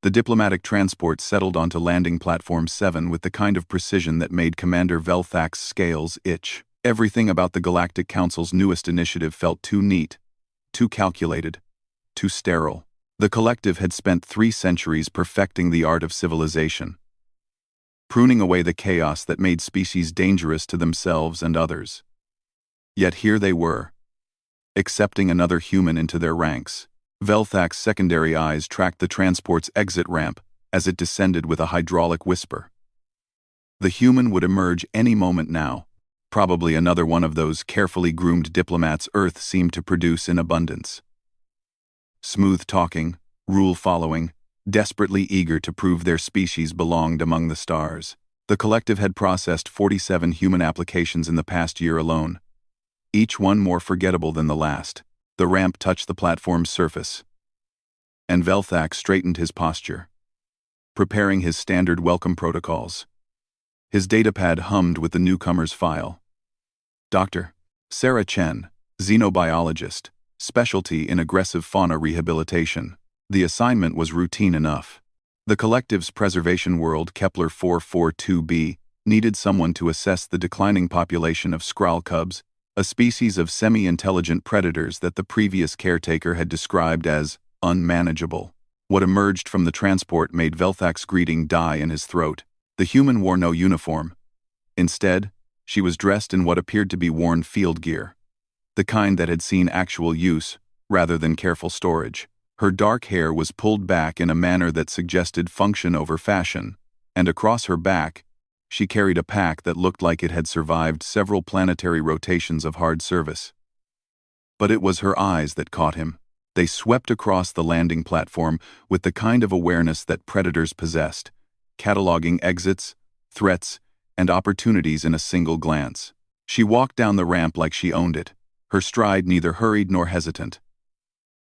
The diplomatic transport settled onto landing platform 7 with the kind of precision that made Commander Velthak's scales itch. Everything about the Galactic Council's newest initiative felt too neat, too calculated, too sterile. The collective had spent 3 centuries perfecting the art of civilization, pruning away the chaos that made species dangerous to themselves and others. Yet here they were, accepting another human into their ranks. Velthak's secondary eyes tracked the transport's exit ramp as it descended with a hydraulic whisper. The human would emerge any moment now, probably another one of those carefully groomed diplomats Earth seemed to produce in abundance. Smooth-talking, rule-following, desperately eager to prove their species belonged among the stars. The collective had processed 47 human applications in the past year alone, each one more forgettable than the last. The ramp touched the platform's surface, and Velthak straightened his posture, preparing his standard welcome protocols. His datapad hummed with the newcomer's file. Dr. Sarah Chen, xenobiologist, specialty in aggressive fauna rehabilitation. The assignment was routine enough. The collective's preservation world, Kepler 442b, needed someone to assess the declining population of Skrull cubs, a species of semi-intelligent predators that the previous caretaker had described as unmanageable. What emerged from the transport made Velthak's greeting die in his throat. The human wore no uniform. Instead, she was dressed in what appeared to be worn field gear, the kind that had seen actual use rather than careful storage. Her dark hair was pulled back in a manner that suggested function over fashion, and across her back, she carried a pack that looked like it had survived several planetary rotations of hard service. But it was her eyes that caught him. They swept across the landing platform with the kind of awareness that predators possessed, cataloging exits, threats, and opportunities in a single glance. She walked down the ramp like she owned it, her stride neither hurried nor hesitant.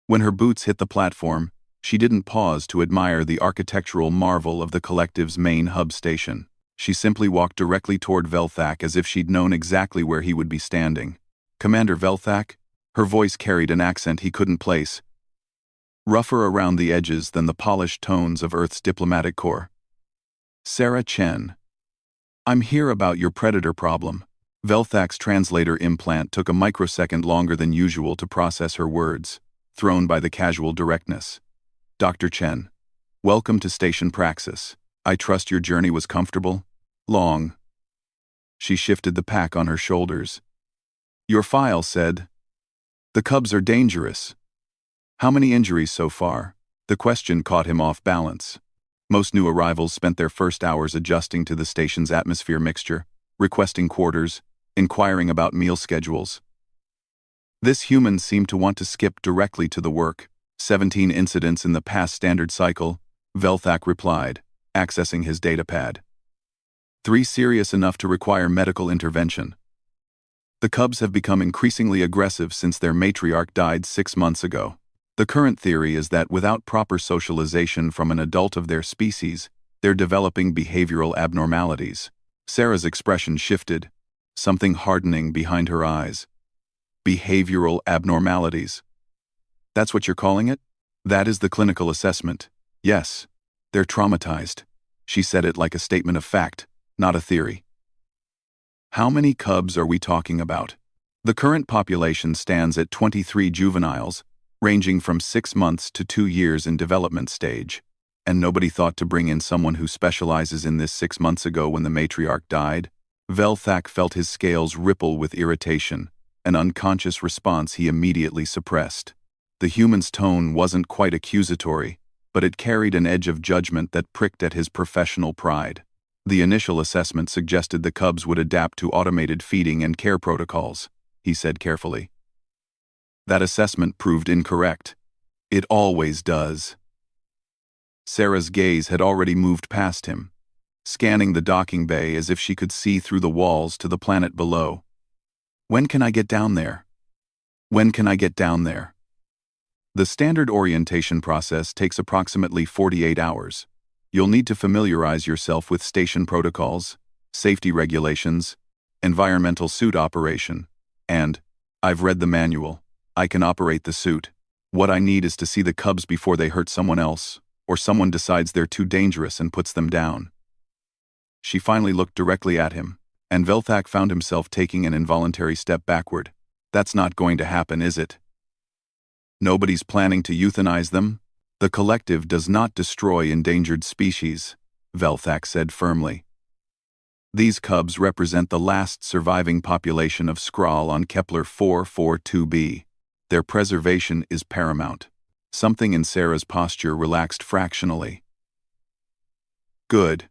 When her boots hit the platform, she didn't pause to admire the architectural marvel of the collective's main hub station. She simply walked directly toward Velthak as if she'd known exactly where he would be standing. "Commander Velthak?" Her voice carried an accent he couldn't place, rougher around the edges than the polished tones of Earth's diplomatic corps. "Sarah Chen. I'm here about your predator problem." Velthak's translator implant took a microsecond longer than usual to process her words, thrown by the casual directness. "Dr. Chen, welcome to Station Praxis. I trust your journey was comfortable? Long." She shifted the pack on her shoulders. "Your file said, the cubs are dangerous. How many injuries so far?" The question caught him off balance. Most new arrivals spent their first hours adjusting to the station's atmosphere mixture, requesting quarters, inquiring about meal schedules. This human seemed to want to skip directly to the work. 17 incidents in the past standard cycle, Velthak replied, accessing his datapad. 3 serious enough to require medical intervention. The cubs have become increasingly aggressive since their matriarch died 6 months ago. The current theory is that without proper socialization from an adult of their species, they're developing behavioral abnormalities. Sarah's expression shifted, something hardening behind her eyes. Behavioral abnormalities. That's what you're calling it? That is the clinical assessment. Yes, they're traumatized. She said it like a statement of fact, not a theory. How many cubs are we talking about? The current population stands at 23 juveniles, ranging from 6 months to 2 years in development stage, and nobody thought to bring in someone who specializes in this 6 months ago when the matriarch died. Velthak felt his scales ripple with irritation, an unconscious response he immediately suppressed. The human's tone wasn't quite accusatory, but it carried an edge of judgment that pricked at his professional pride. The initial assessment suggested the cubs would adapt to automated feeding and care protocols, he said carefully. That assessment proved incorrect. It always does. Sarah's gaze had already moved past him, scanning the docking bay as if she could see through the walls to the planet below. "When can I get down there? When can I get down there?" The standard orientation process takes approximately 48 hours. You'll need to familiarize yourself with station protocols, safety regulations, environmental suit operation, and, I've read the manual, I can operate the suit. What I need is to see the cubs before they hurt someone else, or someone decides they're too dangerous and puts them down. She finally looked directly at him, and Velthak found himself taking an involuntary step backward. That's not going to happen, is it? Nobody's planning to euthanize them? The collective does not destroy endangered species, Velthak said firmly. These cubs represent the last surviving population of Skrull on Kepler 442b. Their preservation is paramount. Something in Sarah's posture relaxed fractionally. Good.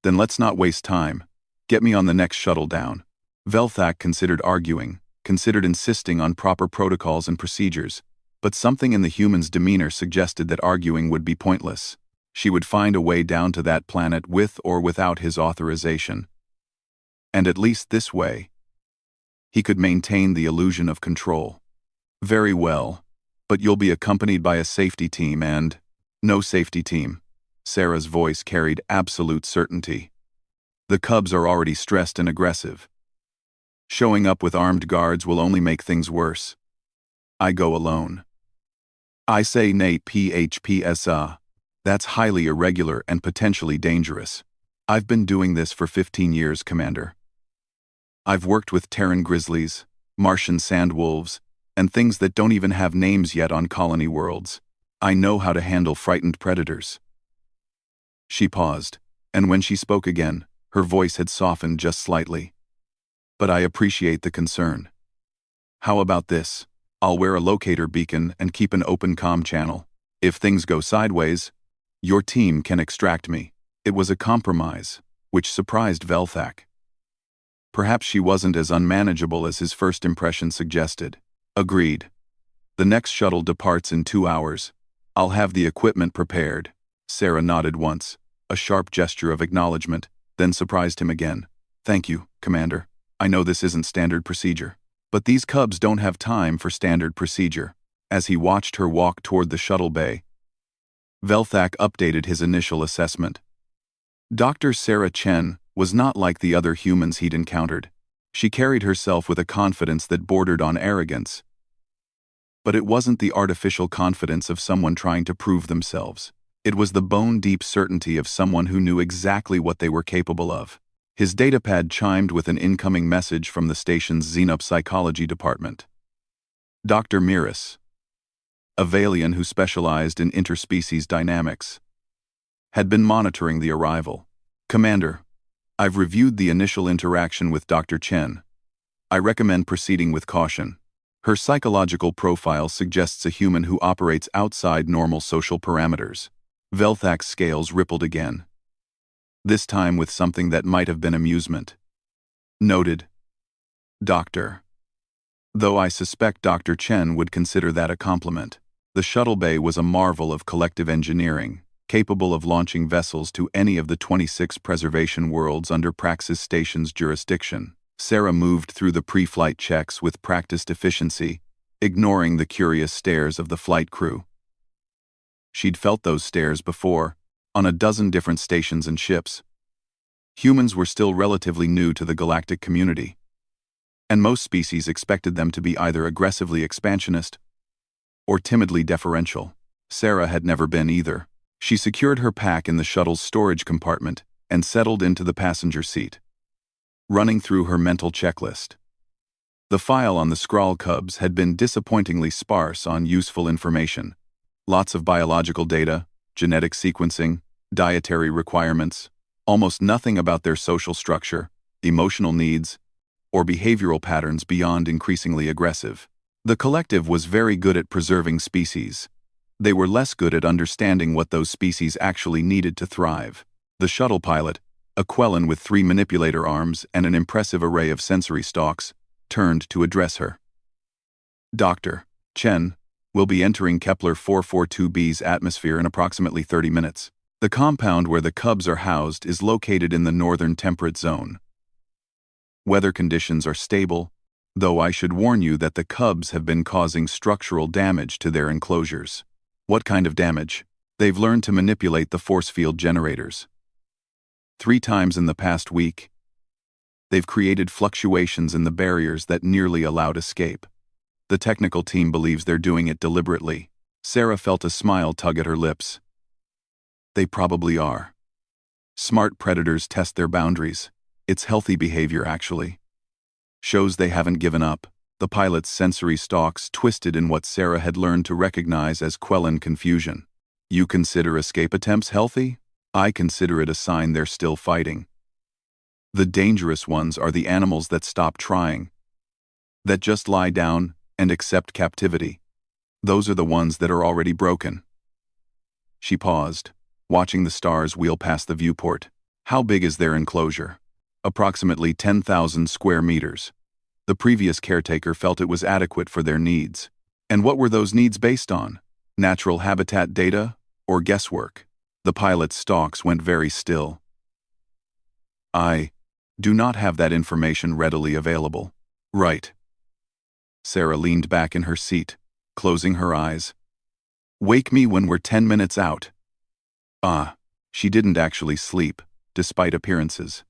Then let's not waste time. Get me on the next shuttle down. Velthak considered arguing, considered insisting on proper protocols and procedures, but something in the human's demeanor suggested that arguing would be pointless. She would find a way down to that planet with or without his authorization. And at least this way, he could maintain the illusion of control. Very well, but you'll be accompanied by a safety team and… No safety team. Sarah's voice carried absolute certainty. The cubs are already stressed and aggressive. Showing up with armed guards will only make things worse. I go alone. I say nay PHPSA. That's highly irregular and potentially dangerous. I've been doing this for 15 years, Commander. I've worked with Terran grizzlies, Martian sandwolves, and things that don't even have names yet on colony worlds. I know how to handle frightened predators. She paused, and when she spoke again, her voice had softened just slightly. But I appreciate the concern. How about this? I'll wear a locator beacon and keep an open comm channel. If things go sideways, your team can extract me. It was a compromise, which surprised Velthak. Perhaps she wasn't as unmanageable as his first impression suggested. Agreed. The next shuttle departs in 2 hours. I'll have the equipment prepared. Sarah nodded once, a sharp gesture of acknowledgement, then surprised him again. Thank you, Commander. I know this isn't standard procedure. But these cubs don't have time for standard procedure. As he watched her walk toward the shuttle bay, Velthak updated his initial assessment. Dr. Sarah Chen was not like the other humans he'd encountered. She carried herself with a confidence that bordered on arrogance. But it wasn't the artificial confidence of someone trying to prove themselves. It was the bone-deep certainty of someone who knew exactly what they were capable of. His datapad chimed with an incoming message from the station's xenopsychology department. Dr. Miras, a Valian who specialized in interspecies dynamics, had been monitoring the arrival. Commander, I've reviewed the initial interaction with Dr. Chen. I recommend proceeding with caution. Her psychological profile suggests a human who operates outside normal social parameters. Velthak's scales rippled again. This time with something that might have been amusement. Noted. Doctor. Though I suspect Dr. Chen would consider that a compliment. The shuttle bay was a marvel of collective engineering, capable of launching vessels to any of the 26 preservation worlds under Praxis Station's jurisdiction. Sarah moved through the pre-flight checks with practiced efficiency, ignoring the curious stares of the flight crew. She'd felt those stares before, on a dozen different stations and ships. Humans were still relatively new to the galactic community, and most species expected them to be either aggressively expansionist or timidly deferential. Sarah had never been either. She secured her pack in the shuttle's storage compartment and settled into the passenger seat, running through her mental checklist. The file on the Skrull cubs had been disappointingly sparse on useful information. Lots of biological data, genetic sequencing, dietary requirements, almost nothing about their social structure, emotional needs, or behavioral patterns beyond increasingly aggressive. The collective was very good at preserving species. They were less good at understanding what those species actually needed to thrive. The shuttle pilot, a Quellan with 3 manipulator arms and an impressive array of sensory stalks, turned to address her. Dr. Chen will be entering Kepler 442b's atmosphere in approximately 30 minutes. The compound where the cubs are housed is located in the northern temperate zone. Weather conditions are stable, though I should warn you that the cubs have been causing structural damage to their enclosures. What kind of damage? They've learned to manipulate the force field generators. 3 times in the past week, they've created fluctuations in the barriers that nearly allowed escape. The technical team believes they're doing it deliberately. Sarah felt a smile tug at her lips. They probably are. Smart predators test their boundaries. It's healthy behavior, actually. Shows they haven't given up. The pilot's sensory stalks twisted in what Sarah had learned to recognize as quelling confusion. You consider escape attempts healthy? I consider it a sign they're still fighting. The dangerous ones are the animals that stop trying, that just lie down and accept captivity. Those are the ones that are already broken. She paused, watching the stars wheel past the viewport. How big is their enclosure? Approximately 10,000 square meters. The previous caretaker felt it was adequate for their needs. And what were those needs based on? Natural habitat data or guesswork? The pilot's stalks went very still. I do not have that information readily available. Right. Sarah leaned back in her seat, closing her eyes. Wake me when we're 10 minutes out. She didn't actually sleep, despite appearances.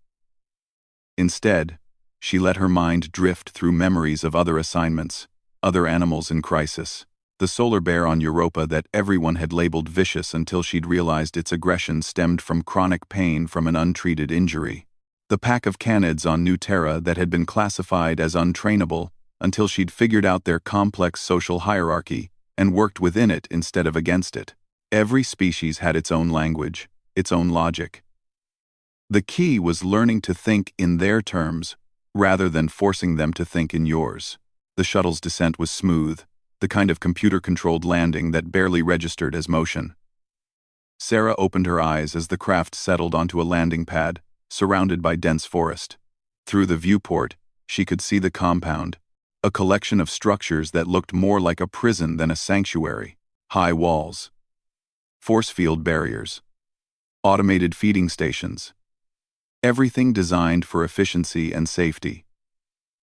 Instead, she let her mind drift through memories of other assignments, other animals in crisis. The solar bear on Europa that everyone had labeled vicious until she'd realized its aggression stemmed from chronic pain from an untreated injury. The pack of canids on New Terra that had been classified as untrainable until she'd figured out their complex social hierarchy and worked within it instead of against it. Every species had its own language, its own logic. The key was learning to think in their terms rather than forcing them to think in yours. The shuttle's descent was smooth, the kind of computer-controlled landing that barely registered as motion. Sarah opened her eyes as the craft settled onto a landing pad, surrounded by dense forest. Through the viewport, she could see the compound, a collection of structures that looked more like a prison than a sanctuary. High walls, force field barriers, automated feeding stations. Everything designed for efficiency and safety.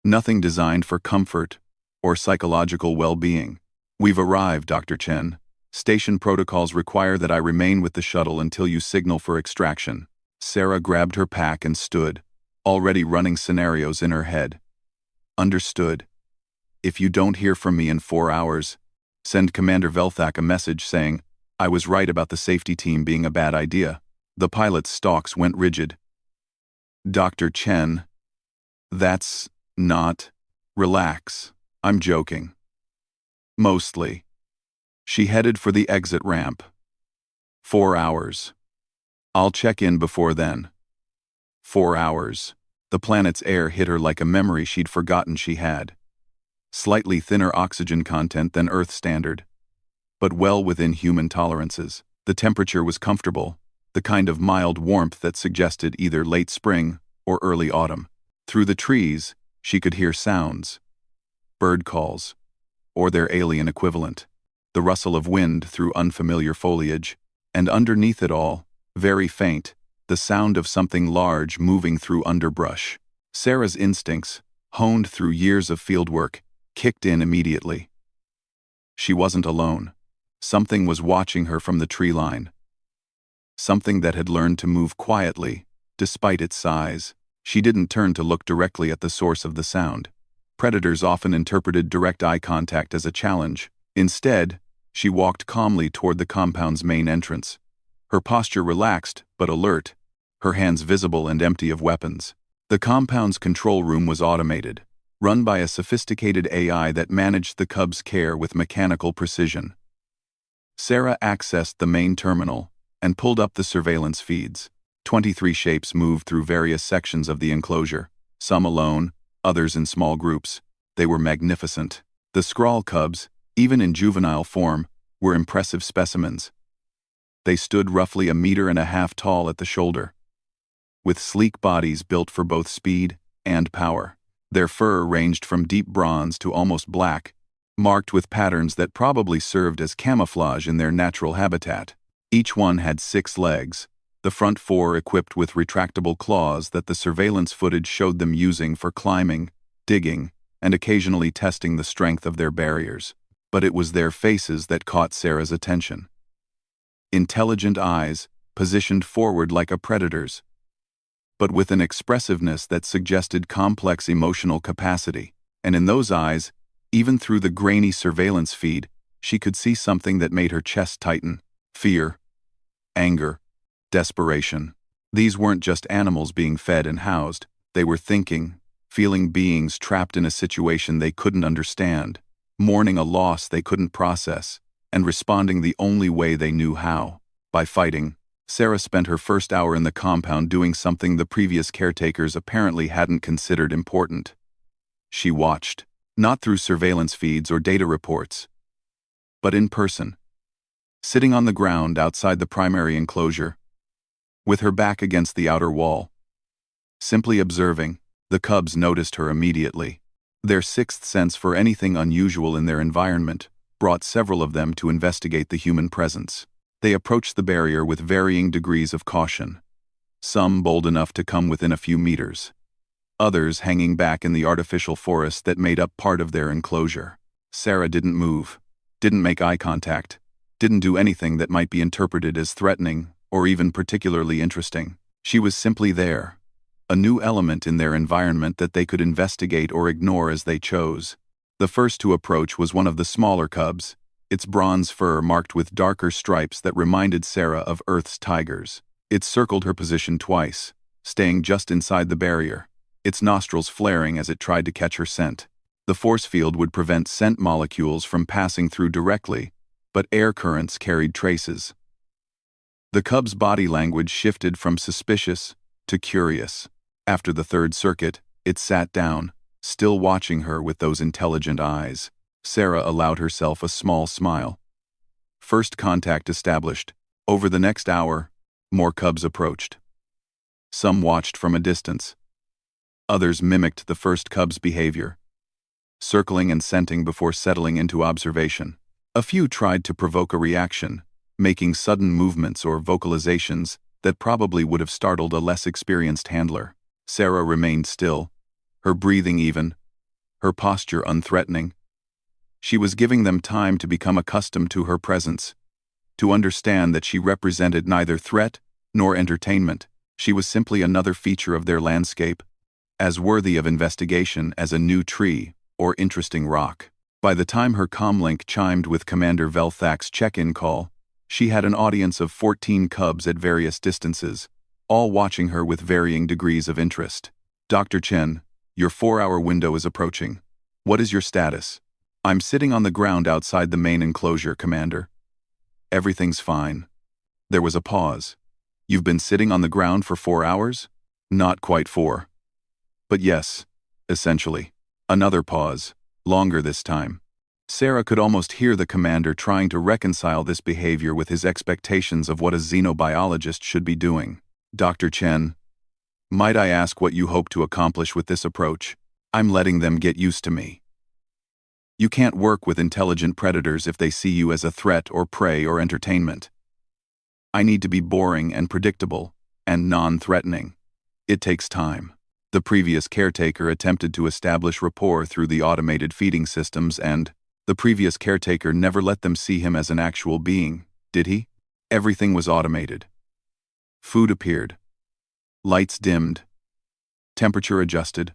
Nothing designed for comfort or psychological well-being. We've arrived, Dr. Chen. Station protocols require that I remain with the shuttle until you signal for extraction. Sarah grabbed her pack and stood, already running scenarios in her head. Understood. If you don't hear from me in 4 hours, send Commander Velthak a message saying, I was right about the safety team being a bad idea. The pilot's stalks went rigid. Dr. Chen, that's not... Relax. I'm joking. Mostly. She headed for the exit ramp. 4 hours. I'll check in before then. 4 hours. The planet's air hit her like a memory she'd forgotten she had. Slightly thinner oxygen content than Earth standard, but well within human tolerances. The temperature was comfortable, the kind of mild warmth that suggested either late spring or early autumn. Through the trees, she could hear sounds. Bird calls, or their alien equivalent. The rustle of wind through unfamiliar foliage, and underneath it all, very faint, the sound of something large moving through underbrush. Sarah's instincts, honed through years of fieldwork, kicked in immediately. She wasn't alone. Something was watching her from the tree line. Something that had learned to move quietly, despite its size. She didn't turn to look directly at the source of the sound. Predators often interpreted direct eye contact as a challenge. Instead, she walked calmly toward the compound's main entrance. Her posture relaxed but alert, her hands visible and empty of weapons. The compound's control room was automated, run by a sophisticated AI that managed the Cub's care with mechanical precision. Sarah accessed the main terminal and pulled up the surveillance feeds. 23 shapes moved through various sections of the enclosure, some alone, others in small groups. They were magnificent. The Skrull Cubs, even in juvenile form, were impressive specimens. They stood roughly 1.5 meters tall at the shoulder, with sleek bodies built for both speed and power. Their fur ranged from deep bronze to almost black, marked with patterns that probably served as camouflage in their natural habitat. Each one had 6 legs, the front 4 equipped with retractable claws that the surveillance footage showed them using for climbing, digging, and occasionally testing the strength of their barriers. But it was their faces that caught Sarah's attention. Intelligent eyes, positioned forward like a predator's, but with an expressiveness that suggested complex emotional capacity. And in those eyes, even through the grainy surveillance feed, she could see something that made her chest tighten. Fear, anger, desperation. These weren't just animals being fed and housed, they were thinking, feeling beings trapped in a situation they couldn't understand, mourning a loss they couldn't process, and responding the only way they knew how, by fighting. Sarah spent her first hour in the compound doing something the previous caretakers apparently hadn't considered important. She watched, not through surveillance feeds or data reports, but in person. Sitting on the ground outside the primary enclosure, with her back against the outer wall. Simply observing, the cubs noticed her immediately. Their sixth sense for anything unusual in their environment brought several of them to investigate the human presence. They approached the barrier with varying degrees of caution, some bold enough to come within a few meters, others hanging back in the artificial forest that made up part of their enclosure. Sarah didn't move, didn't make eye contact, didn't do anything that might be interpreted as threatening or even particularly interesting. She was simply there, a new element in their environment that they could investigate or ignore as they chose. The first to approach was one of the smaller cubs, its bronze fur marked with darker stripes that reminded Sarah of Earth's tigers. It circled her position twice, staying just inside the barrier, its nostrils flaring as it tried to catch her scent. The force field would prevent scent molecules from passing through directly, but air currents carried traces. The cub's body language shifted from suspicious to curious. After the third circuit, it sat down, still watching her with those intelligent eyes. Sarah allowed herself a small smile. First contact established. Over the next hour, more cubs approached. Some watched from a distance. Others mimicked the first cub's behavior, circling and scenting before settling into observation. A few tried to provoke a reaction, making sudden movements or vocalizations that probably would have startled a less experienced handler. Sarah remained still, her breathing even, her posture unthreatening. She was giving them time to become accustomed to her presence, to understand that she represented neither threat nor entertainment. She was simply another feature of their landscape, as worthy of investigation as a new tree or interesting rock. By the time her comlink chimed with Commander Velthak's check-in call, she had an audience of 14 cubs at various distances, all watching her with varying degrees of interest. Dr. Chen, your 4-hour window is approaching. What is your status? I'm sitting on the ground outside the main enclosure, Commander. Everything's fine. There was a pause. You've been sitting on the ground for 4 hours? Not quite 4. But yes, essentially. Another pause, longer this time. Sarah could almost hear the commander trying to reconcile this behavior with his expectations of what a xenobiologist should be doing. Dr. Chen, might I ask what you hope to accomplish with this approach? I'm letting them get used to me. You can't work with intelligent predators if they see you as a threat or prey or entertainment. I need to be boring and predictable, and non-threatening. It takes time. The previous caretaker attempted to establish rapport through the automated feeding systems and the previous caretaker never let them see him as an actual being, did he? Everything was automated. Food appeared. Lights dimmed. Temperature adjusted.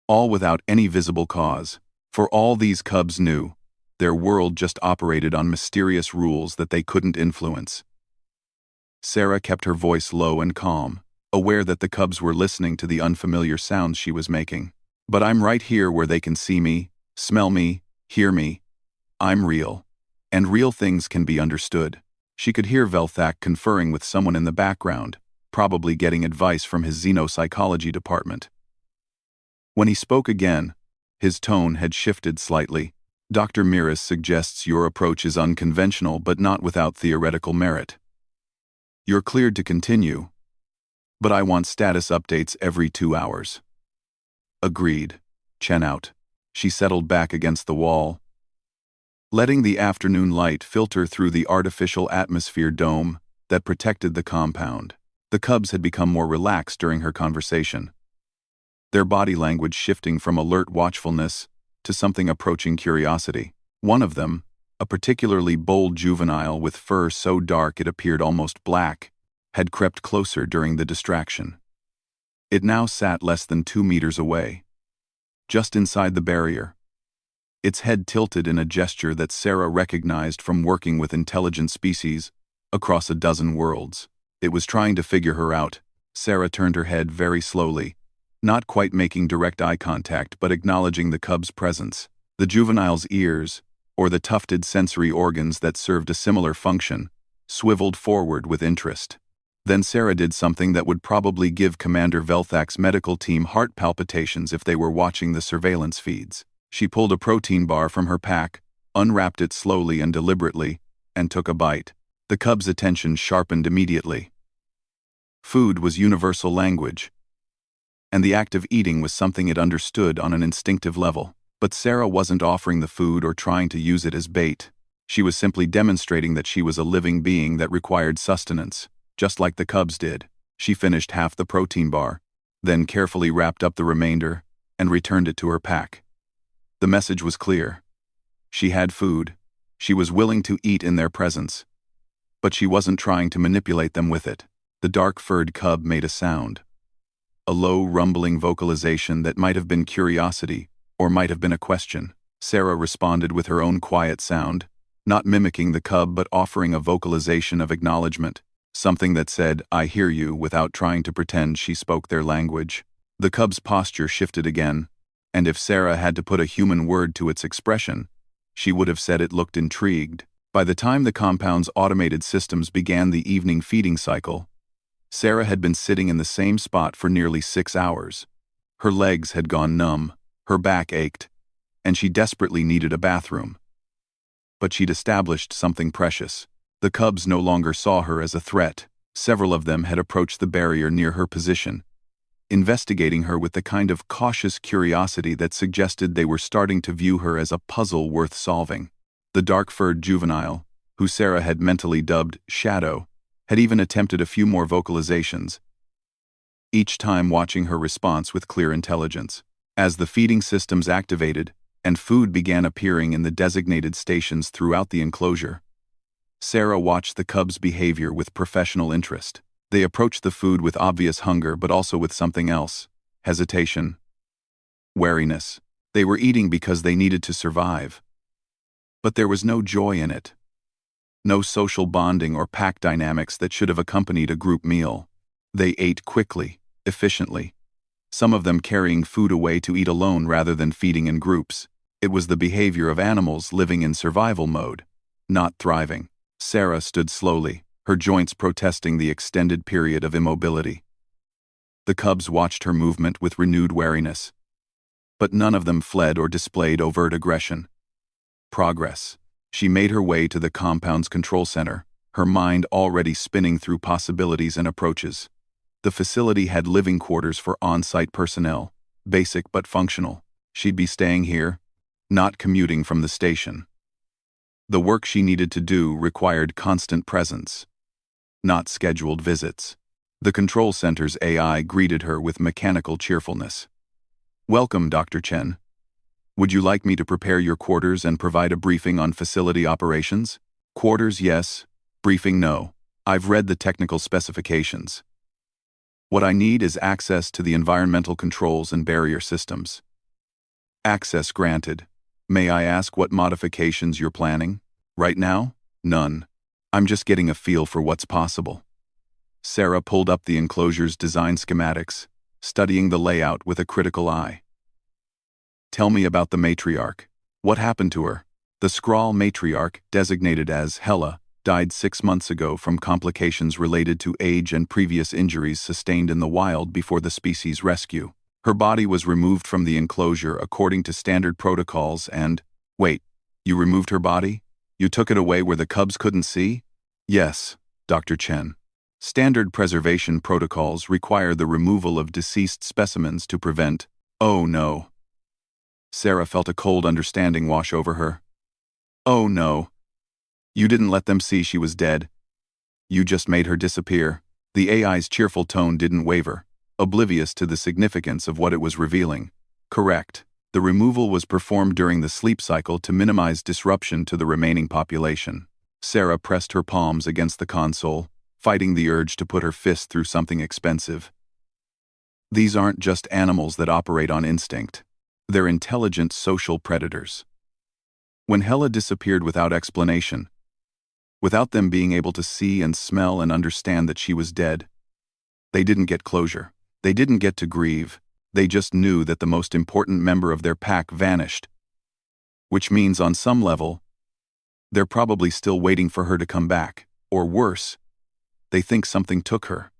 All without any visible cause. For all these cubs knew, their world just operated on mysterious rules that they couldn't influence. Sarah kept her voice low and calm, aware that the cubs were listening to the unfamiliar sounds she was making. But I'm right here where they can see me, smell me, hear me. I'm real. And real things can be understood. She could hear Velthak conferring with someone in the background, probably getting advice from his xenopsychology department. When he spoke again, his tone had shifted slightly. Dr. Miras suggests your approach is unconventional but not without theoretical merit. You're cleared to continue, but I want status updates every 2 hours. Agreed. Chen out. She settled back against the wall, letting the afternoon light filter through the artificial atmosphere dome that protected the compound. The cubs had become more relaxed during her conversation, their body language shifting from alert watchfulness to something approaching curiosity. One of them, a particularly bold juvenile with fur so dark it appeared almost black, had crept closer during the distraction. It now sat less than 2 meters away, just inside the barrier, its head tilted in a gesture that Sarah recognized from working with intelligent species across a dozen worlds. It was trying to figure her out. Sarah turned her head very slowly, not quite making direct eye contact but acknowledging the cub's presence. The juvenile's ears, or the tufted sensory organs that served a similar function, swiveled forward with interest. Then Sarah did something that would probably give Commander Velthak's medical team heart palpitations if they were watching the surveillance feeds. She pulled a protein bar from her pack, unwrapped it slowly and deliberately, and took a bite. The cub's attention sharpened immediately. Food was universal language, and the act of eating was something it understood on an instinctive level. But Sarah wasn't offering the food or trying to use it as bait. She was simply demonstrating that she was a living being that required sustenance, just like the cubs did. She finished half the protein bar, then carefully wrapped up the remainder and returned it to her pack. The message was clear. She had food. She was willing to eat in their presence. But she wasn't trying to manipulate them with it. The dark-furred cub made a sound. A low, rumbling vocalization that might have been curiosity or might have been a question. Sarah responded with her own quiet sound, not mimicking the cub but offering a vocalization of acknowledgement, something that said, "I hear you," without trying to pretend she spoke their language. The cub's posture shifted again, and if Sarah had to put a human word to its expression, she would have said it looked intrigued. By the time the compound's automated systems began the evening feeding cycle, Sarah had been sitting in the same spot for nearly 6 hours. Her legs had gone numb, her back ached, and she desperately needed a bathroom. But she'd established something precious. The cubs no longer saw her as a threat. Several of them had approached the barrier near her position, investigating her with the kind of cautious curiosity that suggested they were starting to view her as a puzzle worth solving. The dark-furred juvenile, who Sarah had mentally dubbed Shadow, had even attempted a few more vocalizations, each time watching her response with clear intelligence. As the feeding systems activated and food began appearing in the designated stations throughout the enclosure, Sarah watched the cubs' behavior with professional interest. They approached the food with obvious hunger but also with something else: hesitation, wariness. They were eating because they needed to survive. But there was no joy in it. No social bonding or pack dynamics that should have accompanied a group meal. They ate quickly, efficiently, some of them carrying food away to eat alone rather than feeding in groups. It was the behavior of animals living in survival mode, not thriving. Sarah stood slowly, her joints protesting the extended period of immobility. The cubs watched her movement with renewed wariness, but none of them fled or displayed overt aggression. Progress. She made her way to the compound's control center, her mind already spinning through possibilities and approaches. The facility had living quarters for on-site personnel, basic but functional. She'd be staying here, not commuting from the station. The work she needed to do required constant presence, not scheduled visits. The control center's AI greeted her with mechanical cheerfulness. "Welcome, Dr. Chen. Would you like me to prepare your quarters and provide a briefing on facility operations?" "Quarters, yes. Briefing, no. I've read the technical specifications. What I need is access to the environmental controls and barrier systems." "Access granted. May I ask what modifications you're planning?" "Right now, none. I'm just getting a feel for what's possible." Sarah pulled up the enclosure's design schematics, studying the layout with a critical eye. "Tell me about the matriarch. What happened to her?" The Skrull matriarch, designated as Hela, died 6 months ago from complications related to age and previous injuries sustained in the wild before the species' rescue. Her body was removed from the enclosure according to standard protocols and— "Wait, you removed her body? You took it away where the cubs couldn't see?" "Yes, Dr. Chen. Standard preservation protocols require the removal of deceased specimens to prevent—" "Oh no." Sarah felt a cold understanding wash over her. "Oh no. You didn't let them see she was dead. You just made her disappear." The AI's cheerful tone didn't waver, oblivious to the significance of what it was revealing. "Correct. The removal was performed during the sleep cycle to minimize disruption to the remaining population." Sarah pressed her palms against the console, fighting the urge to put her fist through something expensive. These aren't just animals that operate on instinct. They're intelligent social predators. When Hela disappeared without explanation, without them being able to see and smell and understand that she was dead. They didn't get closure. They didn't get to grieve. They just knew that the most important member of their pack vanished. Which means, on some level, they're probably still waiting for her to come back. Or worse, they think something took her.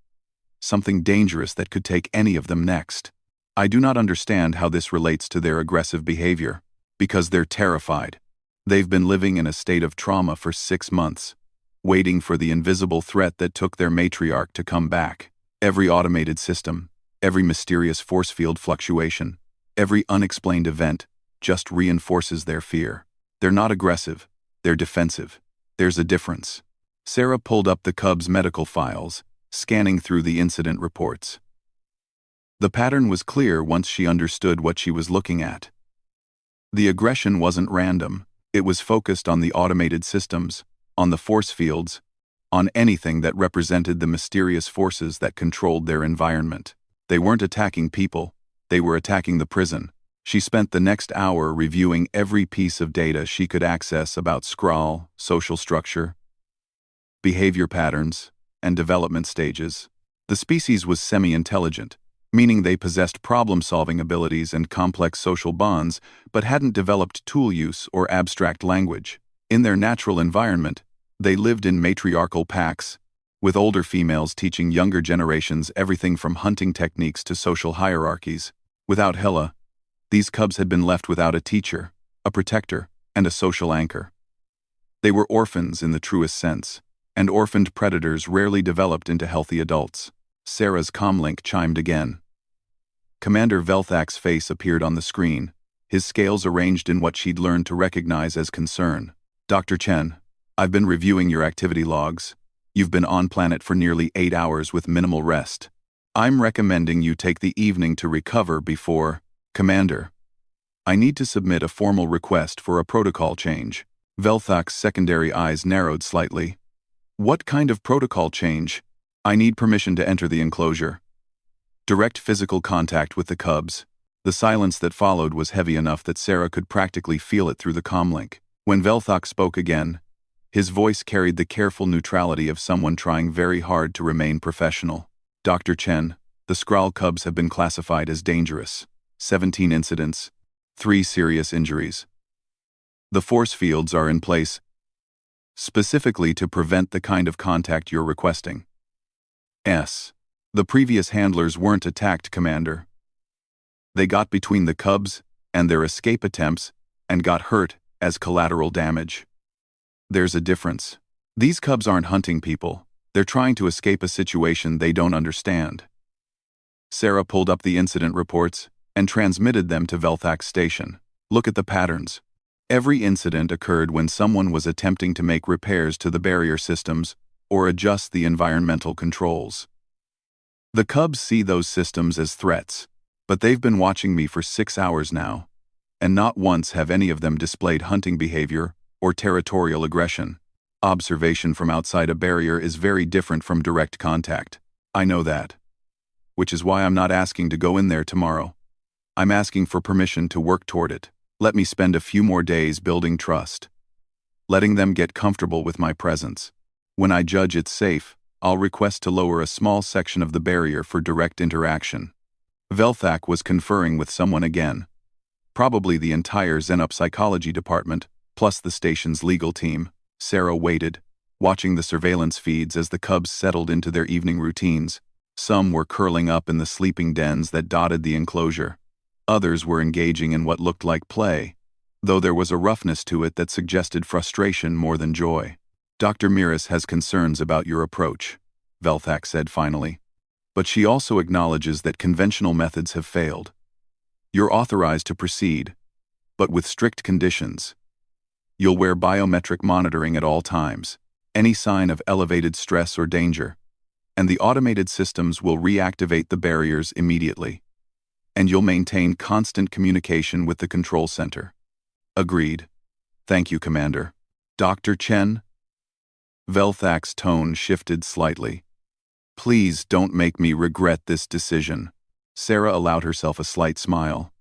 Something dangerous that could take any of them next. I do not understand how this relates to their aggressive behavior. Because they're terrified. They've been living in a state of trauma for 6 months, waiting for the invisible threat that took their matriarch to come back. Every automated system, every mysterious force field fluctuation, every unexplained event just reinforces their fear. They're not aggressive, they're defensive. There's a difference. Sarah pulled up the cub's medical files, scanning through the incident reports. The pattern was clear once she understood what she was looking at. The aggression wasn't random. It was focused on the automated systems, on the force fields, on anything that represented the mysterious forces that controlled their environment. They weren't attacking people, they were attacking the prison. She spent the next hour reviewing every piece of data she could access about Skrull, social structure, behavior patterns, and development stages. The species was semi-intelligent, meaning they possessed problem-solving abilities and complex social bonds, but hadn't developed tool use or abstract language. In their natural environment, they lived in matriarchal packs, with older females teaching younger generations everything from hunting techniques to social hierarchies. Without Hela, these cubs had been left without a teacher, a protector, and a social anchor. They were orphans in the truest sense, and orphaned predators rarely developed into healthy adults. Sarah's comlink chimed again. Commander Velthak's face appeared on the screen, his scales arranged in what she'd learned to recognize as concern. Dr. Chen, I've been reviewing your activity logs. You've been on planet for nearly 8 hours with minimal rest. I'm recommending you take the evening to recover before... Commander, I need to submit a formal request for a protocol change. Velthak's secondary eyes narrowed slightly. What kind of protocol change? I need permission to enter the enclosure. Direct physical contact with the cubs. The silence that followed was heavy enough that Sarah could practically feel it through the comlink. When Velthak spoke again, his voice carried the careful neutrality of someone trying very hard to remain professional. Dr. Chen, the Skrull cubs have been classified as dangerous. 17 incidents, 3 serious injuries. The force fields are in place specifically to prevent the kind of contact you're requesting. The previous handlers weren't attacked, Commander. They got between the cubs and their escape attempts and got hurt as collateral damage. There's a difference. These cubs aren't hunting people. They're trying to escape a situation they don't understand. Sarah pulled up the incident reports and transmitted them to Velthak's station. Look at the patterns. Every incident occurred when someone was attempting to make repairs to the barrier systems or adjust the environmental controls. The cubs see those systems as threats, but they've been watching me for 6 hours now, and not once have any of them displayed hunting behavior or territorial aggression. Observation from outside a barrier is very different from direct contact. I know that. Which is why I'm not asking to go in there tomorrow. I'm asking for permission to work toward it. Let me spend a few more days building trust, letting them get comfortable with my presence. When I judge it's safe, I'll request to lower a small section of the barrier for direct interaction. Velthak was conferring with someone again. Probably the entire Zenup psychology department, plus the station's legal team. Sarah waited, watching the surveillance feeds as the cubs settled into their evening routines. Some were curling up in the sleeping dens that dotted the enclosure. Others were engaging in what looked like play, though there was a roughness to it that suggested frustration more than joy. Dr. Miras has concerns about your approach, Velthak said finally. But she also acknowledges that conventional methods have failed. You're authorized to proceed, but with strict conditions. You'll wear biometric monitoring at all times, any sign of elevated stress or danger, and the automated systems will reactivate the barriers immediately. And you'll maintain constant communication with the control center. Agreed. Thank you, Commander. Dr. Chen? Velthak's tone shifted slightly. Please don't make me regret this decision. Sarah allowed herself a slight smile.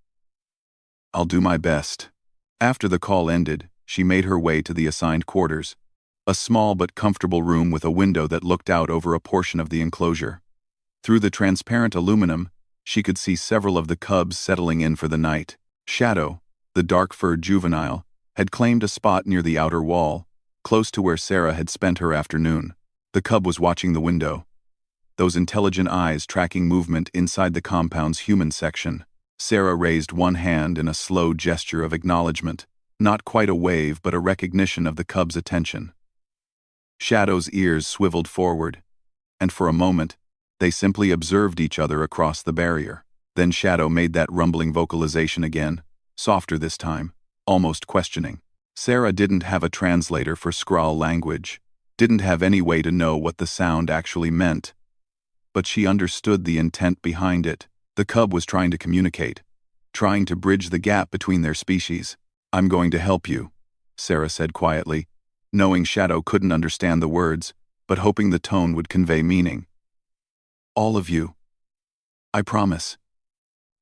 I'll do my best. After the call ended, she made her way to the assigned quarters. A small but comfortable room with a window that looked out over a portion of the enclosure. Through the transparent aluminum, she could see several of the cubs settling in for the night. Shadow, the dark-furred juvenile, had claimed a spot near the outer wall, close to where Sarah had spent her afternoon. The cub was watching the window, those intelligent eyes tracking movement inside the compound's human section. Sarah raised one hand in a slow gesture of acknowledgement, not quite a wave but a recognition of the cub's attention. Shadow's ears swiveled forward, and for a moment, they simply observed each other across the barrier. Then Shadow made that rumbling vocalization again, softer this time, almost questioning. Sarah didn't have a translator for Skrull language, didn't have any way to know what the sound actually meant. But she understood the intent behind it. The cub was trying to communicate, trying to bridge the gap between their species. "I'm going to help you," Sarah said quietly, knowing Shadow couldn't understand the words, but hoping the tone would convey meaning. "All of you. I promise."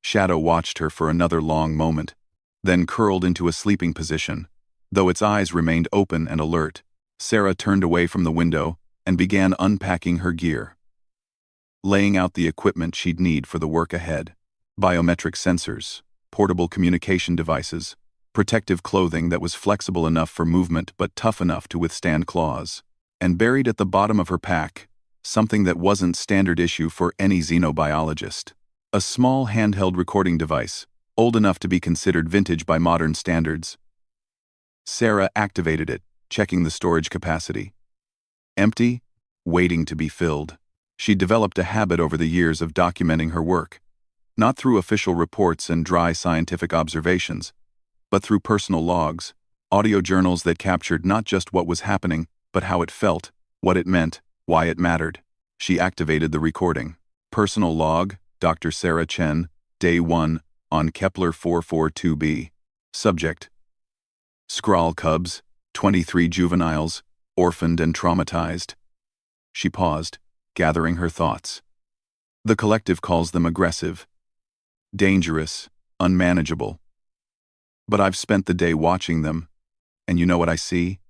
Shadow watched her for another long moment, then curled into a sleeping position, though its eyes remained open and alert. Sarah turned away from the window and began unpacking her gear, laying out the equipment she'd need for the work ahead. Biometric sensors, portable communication devices, protective clothing that was flexible enough for movement but tough enough to withstand claws. And buried at the bottom of her pack, something that wasn't standard issue for any xenobiologist. A small handheld recording device, old enough to be considered vintage by modern standards. Sarah activated it, checking the storage capacity. Empty, waiting to be filled. She developed a habit over the years of documenting her work, not through official reports and dry scientific observations, but through personal logs, audio journals that captured not just what was happening, but how it felt, what it meant, why it mattered. She activated the recording. Personal log, Dr. Sarah Chen, Day 1, on Kepler 442b. Subject: Skrull cubs, 23 juveniles, orphaned and traumatized. She paused, gathering her thoughts. The collective calls them aggressive, dangerous, unmanageable. But I've spent the day watching them, and you know what I see?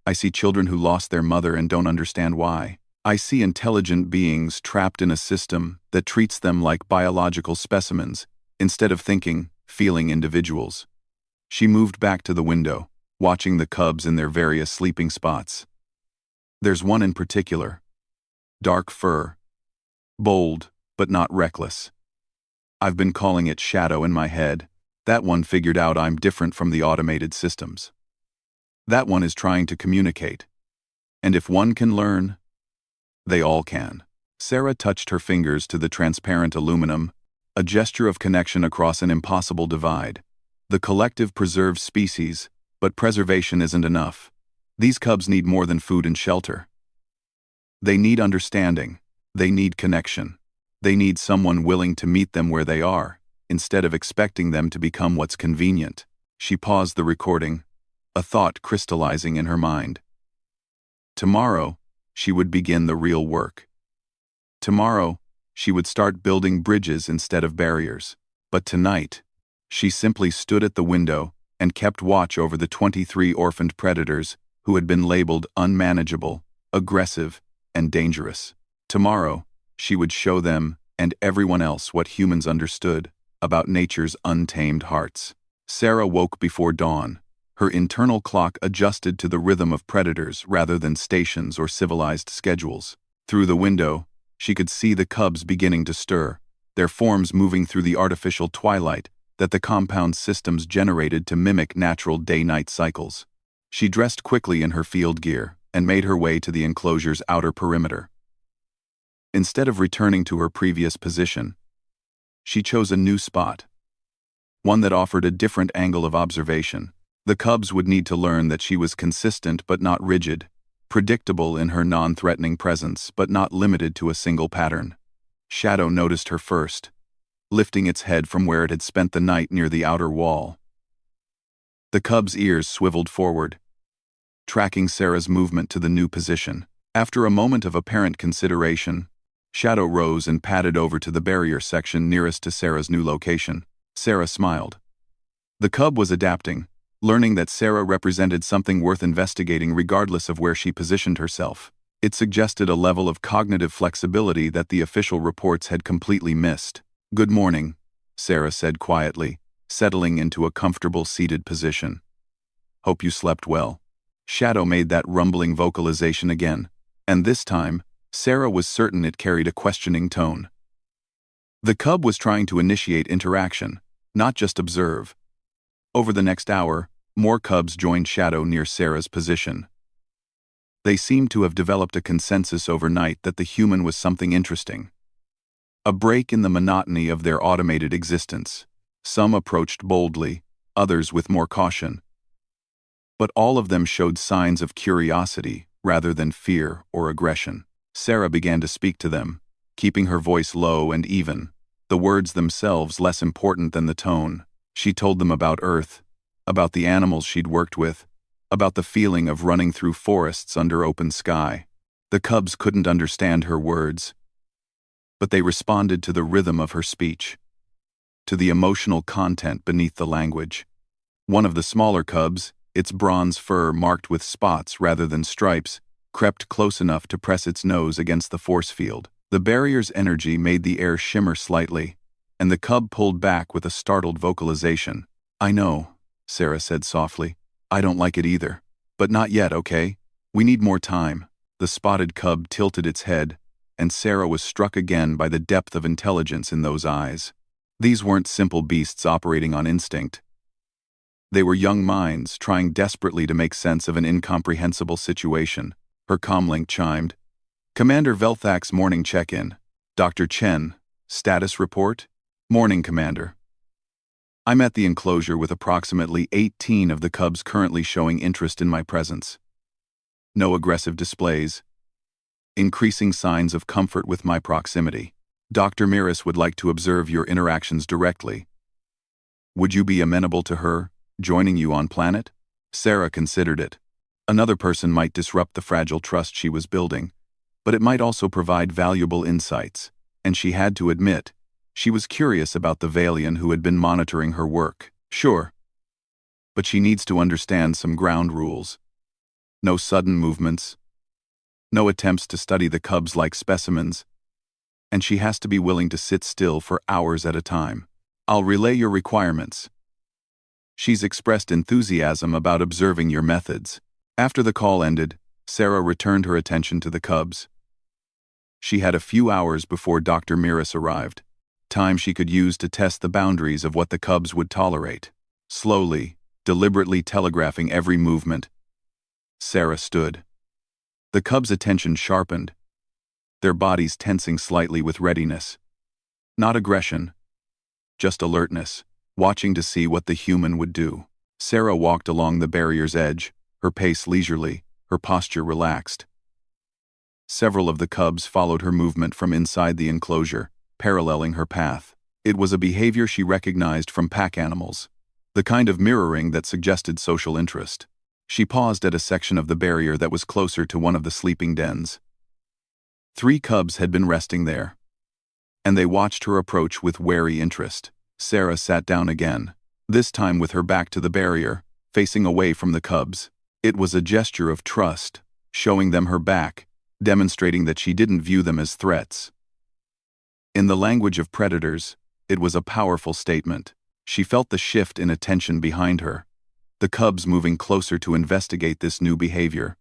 I see children who lost their mother and don't understand why. I see intelligent beings trapped in a system that treats them like biological specimens, instead of thinking, feeling individuals. She moved back to the window, watching the cubs in their various sleeping spots. There's one in particular. Dark fur. Bold, but not reckless. I've been calling it Shadow in my head. That one figured out I'm different from the automated systems. That one is trying to communicate. And if one can learn, they all can. Sarah touched her fingers to the transparent aluminum, a gesture of connection across an impossible divide. The collective preserves species, but preservation isn't enough. These cubs need more than food and shelter. They need understanding. They need connection. They need someone willing to meet them where they are, instead of expecting them to become what's convenient. She paused the recording, a thought crystallizing in her mind. Tomorrow, she would begin the real work. Tomorrow, she would start building bridges instead of barriers. But tonight, she simply stood at the window and kept watch over the 23 orphaned predators who had been labeled unmanageable, aggressive, and dangerous. Tomorrow, she would show them and everyone else what humans understood about nature's untamed hearts. Sarah woke before dawn, her internal clock adjusted to the rhythm of predators rather than stations or civilized schedules. Through the window, she could see the cubs beginning to stir, their forms moving through the artificial twilight that the compound systems generated to mimic natural day-night cycles. She dressed quickly in her field gear and made her way to the enclosure's outer perimeter. Instead of returning to her previous position, she chose a new spot, one that offered a different angle of observation. The cubs would need to learn that she was consistent but not rigid, predictable in her non-threatening presence but not limited to a single pattern. Shadow noticed her first, lifting its head from where it had spent the night near the outer wall. The cub's ears swiveled forward, tracking Sarah's movement to the new position. After a moment of apparent consideration, Shadow rose and padded over to the barrier section nearest to Sarah's new location. Sarah smiled. The cub was adapting, learning that Sarah represented something worth investigating regardless of where she positioned herself. It suggested a level of cognitive flexibility that the official reports had completely missed. "Good morning," Sarah said quietly, settling into a comfortable seated position. "Hope you slept well." Shadow made that rumbling vocalization again, and this time, Sarah was certain it carried a questioning tone. The cub was trying to initiate interaction, not just observe. Over the next hour, more cubs joined Shadow near Sarah's position. They seemed to have developed a consensus overnight that the human was something interesting. A break in the monotony of their automated existence. Some approached boldly, others with more caution. But all of them showed signs of curiosity rather than fear or aggression. Sarah began to speak to them, keeping her voice low and even, the words themselves less important than the tone. She told them about Earth, about the animals she'd worked with, about the feeling of running through forests under open sky. The cubs couldn't understand her words, but they responded to the rhythm of her speech, to the emotional content beneath the language. One of the smaller cubs, its bronze fur marked with spots rather than stripes, crept close enough to press its nose against the force field. The barrier's energy made the air shimmer slightly, and the cub pulled back with a startled vocalization. "I know," Sarah said softly. "I don't like it either. But not yet, okay? We need more time." The spotted cub tilted its head, and Sarah was struck again by the depth of intelligence in those eyes. These weren't simple beasts operating on instinct. They were young minds trying desperately to make sense of an incomprehensible situation. Her comlink chimed. "Commander Velthak's morning check-in. Dr. Chen, status report?" "Morning, Commander. I'm at the enclosure with approximately 18 of the cubs currently showing interest in my presence. No aggressive displays. Increasing signs of comfort with my proximity. Dr. Miras would like to observe your interactions directly. Would you be amenable to her joining you on planet?" Sarah considered it. Another person might disrupt the fragile trust she was building, but it might also provide valuable insights, and she had to admit, she was curious about the Valian who had been monitoring her work. "Sure. But she needs to understand some ground rules. No sudden movements. No attempts to study the cubs like specimens. And she has to be willing to sit still for hours at a time. I'll relay your requirements. She's expressed enthusiasm about observing your methods." After the call ended, Sarah returned her attention to the cubs. She had a few hours before Dr. Miras arrived, time she could use to test the boundaries of what the cubs would tolerate. Slowly, deliberately telegraphing every movement, Sarah stood. The cubs' attention sharpened, their bodies tensing slightly with readiness. Not aggression, just alertness, watching to see what the human would do. Sarah walked along the barrier's edge, her pace leisurely, her posture relaxed. Several of the cubs followed her movement from inside the enclosure, paralleling her path. It was a behavior she recognized from pack animals, the kind of mirroring that suggested social interest. She paused at a section of the barrier that was closer to one of the sleeping dens. 3 cubs had been resting there, and they watched her approach with wary interest. Sarah sat down again, this time with her back to the barrier, facing away from the cubs. It was a gesture of trust, showing them her back, demonstrating that she didn't view them as threats. In the language of predators, it was a powerful statement. She felt the shift in attention behind her, the cubs moving closer to investigate this new behavior.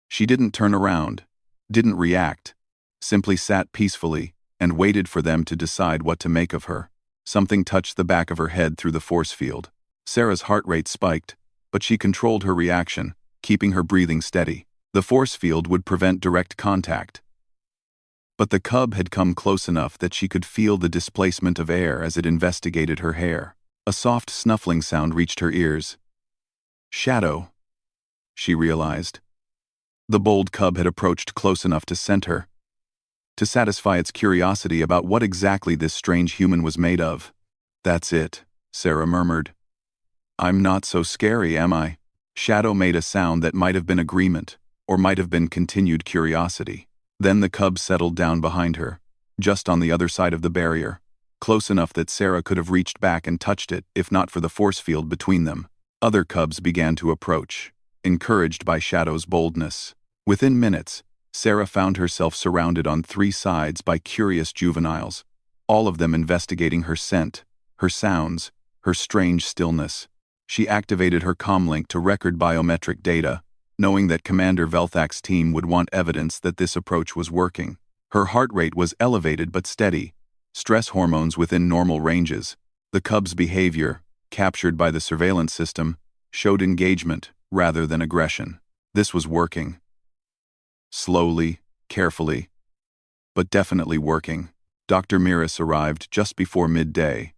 She didn't turn around, didn't react, simply sat peacefully and waited for them to decide what to make of her. Something touched the back of her head through the force field. Sarah's heart rate spiked, but she controlled her reaction, keeping her breathing steady. The force field would prevent direct contact. But the cub had come close enough that she could feel the displacement of air as it investigated her hair. A soft snuffling sound reached her ears. Shadow, she realized. The bold cub had approached close enough to scent her, to satisfy its curiosity about what exactly this strange human was made of. "That's it," Sarah murmured. "I'm not so scary, am I?" Shadow made a sound that might have been agreement, or might have been continued curiosity. Then the cub settled down behind her, just on the other side of the barrier, close enough that Sarah could have reached back and touched it if not for the force field between them. Other cubs began to approach, encouraged by Shadow's boldness. Within minutes, Sarah found herself surrounded on 3 sides by curious juveniles, all of them investigating her scent, her sounds, her strange stillness. She activated her comlink to record biometric data, knowing that Commander Velthak's team would want evidence that this approach was working. Her heart rate was elevated but steady, stress hormones within normal ranges. The cub's behavior, captured by the surveillance system, showed engagement rather than aggression. This was working. Slowly, carefully, but definitely working. Dr. Miras arrived just before midday,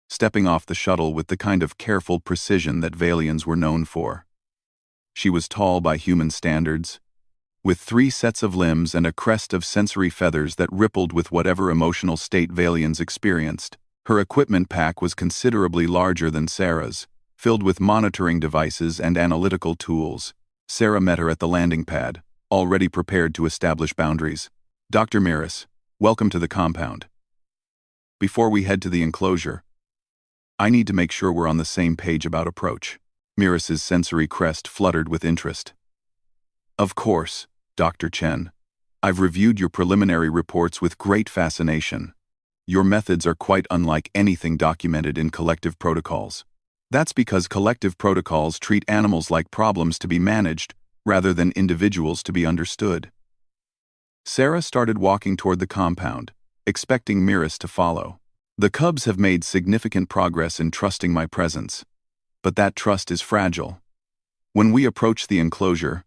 stepping off the shuttle with the kind of careful precision that Valians were known for. She was tall by human standards, with 3 sets of limbs and a crest of sensory feathers that rippled with whatever emotional state Valians experienced. Her equipment pack was considerably larger than Sarah's, filled with monitoring devices and analytical tools. Sarah met her at the landing pad, already prepared to establish boundaries. Dr. Miras, welcome to the compound. Before we head to the enclosure, I need to make sure we're on the same page about approach. Miras's sensory crest fluttered with interest. Of course, Dr. Chen. I've reviewed your preliminary reports with great fascination. Your methods are quite unlike anything documented in collective protocols. That's because collective protocols treat animals like problems to be managed, rather than individuals to be understood. Sarah started walking toward the compound, expecting Miras to follow. The cubs have made significant progress in trusting my presence, but that trust is fragile. When we approach the enclosure,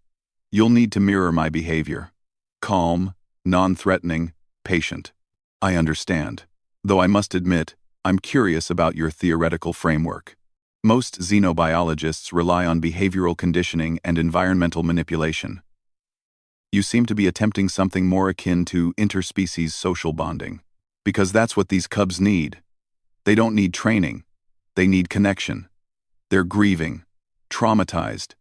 you'll need to mirror my behavior. Calm, non-threatening, patient. I understand. Though I must admit, I'm curious about your theoretical framework. Most xenobiologists rely on behavioral conditioning and environmental manipulation. You seem to be attempting something more akin to interspecies social bonding, because that's what these cubs need. They don't need training. They need connection. They're grieving, traumatized,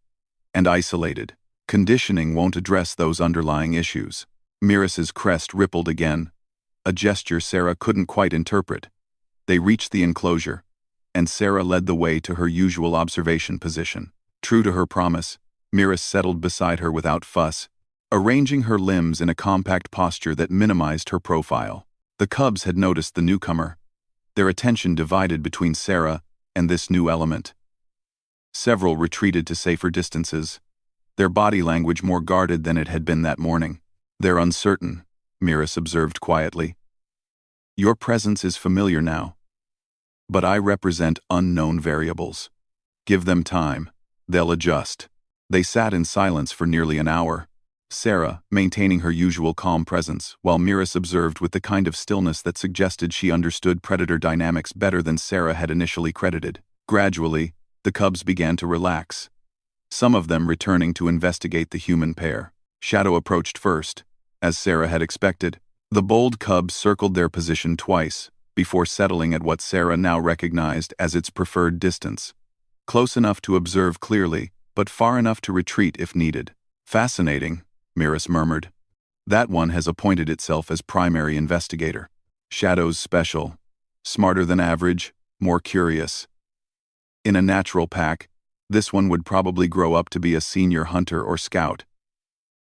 and isolated. Conditioning won't address those underlying issues. Miras's crest rippled again, a gesture Sarah couldn't quite interpret. They reached the enclosure, and Sarah led the way to her usual observation position. True to her promise, Miras settled beside her without fuss, arranging her limbs in a compact posture that minimized her profile. The cubs had noticed the newcomer, their attention divided between Sarah and this new element. Several retreated to safer distances, their body language more guarded than it had been that morning. They're uncertain, Miras observed quietly. Your presence is familiar now, but I represent unknown variables. Give them time, they'll adjust. They sat in silence for nearly an hour, Sarah maintaining her usual calm presence, while Miras observed with the kind of stillness that suggested she understood predator dynamics better than Sarah had initially credited. Gradually, the cubs began to relax, some of them returning to investigate the human pair. Shadow approached first, as Sarah had expected. The bold cub circled their position twice, before settling at what Sarah now recognized as its preferred distance. Close enough to observe clearly, but far enough to retreat if needed. Fascinating, Miras murmured. That one has appointed itself as primary investigator. Shadow's special. Smarter than average, more curious. In a natural pack, this one would probably grow up to be a senior hunter or scout.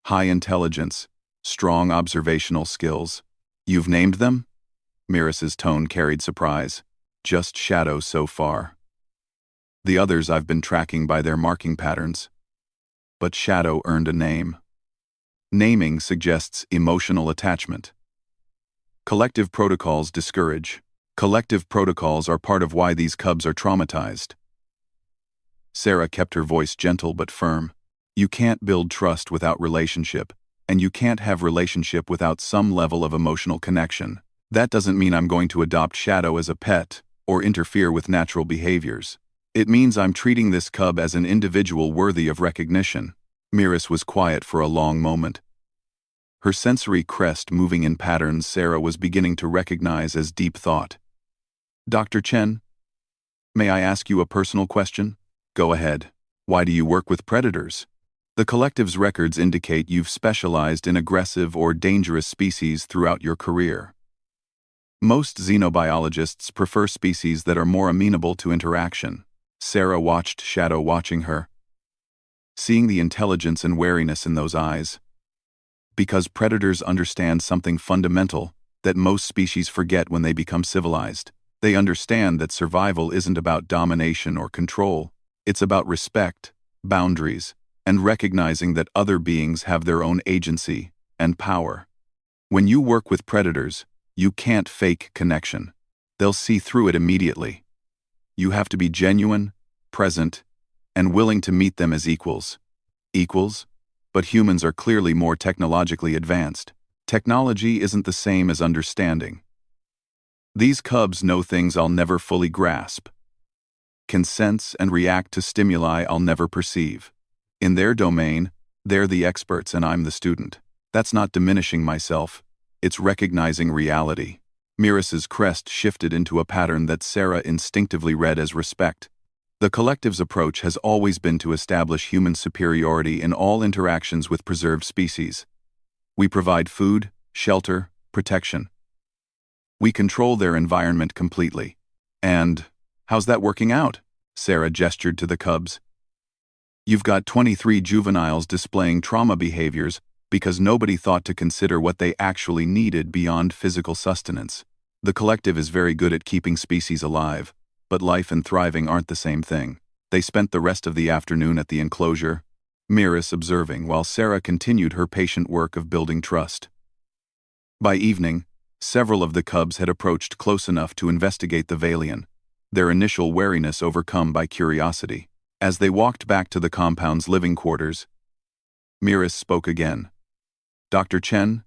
High intelligence, strong observational skills. You've named them? Miras's tone carried surprise. Just Shadow so far. The others I've been tracking by their marking patterns. But Shadow earned a name. Naming suggests emotional attachment. Collective protocols discourage. Collective protocols are part of why these cubs are traumatized. Sarah kept her voice gentle but firm. You can't build trust without relationship, and you can't have relationship without some level of emotional connection. That doesn't mean I'm going to adopt Shadow as a pet, or interfere with natural behaviors. It means I'm treating this cub as an individual worthy of recognition. Miras was quiet for a long moment. Her sensory crest moving in patterns Sarah was beginning to recognize as deep thought. Dr. Chen, may I ask you a personal question? Go ahead. Why do you work with predators? The collective's records indicate you've specialized in aggressive or dangerous species throughout your career. Most xenobiologists prefer species that are more amenable to interaction. Sarah watched Shadow watching her, seeing the intelligence and wariness in those eyes. Because predators understand something fundamental that most species forget when they become civilized. They understand that survival isn't about domination or control. It's about respect, boundaries, and recognizing that other beings have their own agency and power. When you work with predators, you can't fake connection. They'll see through it immediately. You have to be genuine, present, and willing to meet them as equals. Equals? But humans are clearly more technologically advanced. Technology isn't the same as understanding. These cubs know things I'll never fully grasp, can sense and react to stimuli I'll never perceive. In their domain, they're the experts and I'm the student. That's not diminishing myself, it's recognizing reality. Miris's crest shifted into a pattern that Sarah instinctively read as respect. The collective's approach has always been to establish human superiority in all interactions with preserved species. We provide food, shelter, protection. We control their environment completely. And how's that working out? Sarah gestured to the cubs. You've got 23 juveniles displaying trauma behaviors because nobody thought to consider what they actually needed beyond physical sustenance. The collective is very good at keeping species alive, but life and thriving aren't the same thing. They spent the rest of the afternoon at the enclosure, Miris observing while Sarah continued her patient work of building trust. By evening, several of the cubs had approached close enough to investigate the Valian, their initial wariness overcome by curiosity. As they walked back to the compound's living quarters, Miris spoke again. Dr. Chen,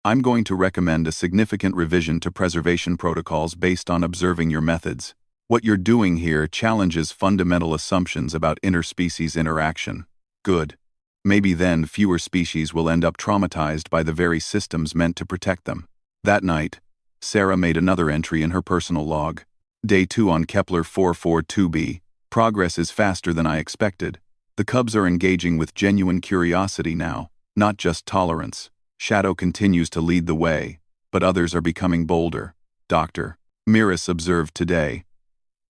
I'm going to recommend a significant revision to preservation protocols based on observing your methods. What you're doing here challenges fundamental assumptions about interspecies interaction. Good. Maybe then fewer species will end up traumatized by the very systems meant to protect them. That night, Sarah made another entry in her personal log. Day 2 on Kepler 442b. Progress is faster than I expected. The cubs are engaging with genuine curiosity now, not just tolerance. Shadow continues to lead the way, but others are becoming bolder. Dr. Miris observed today.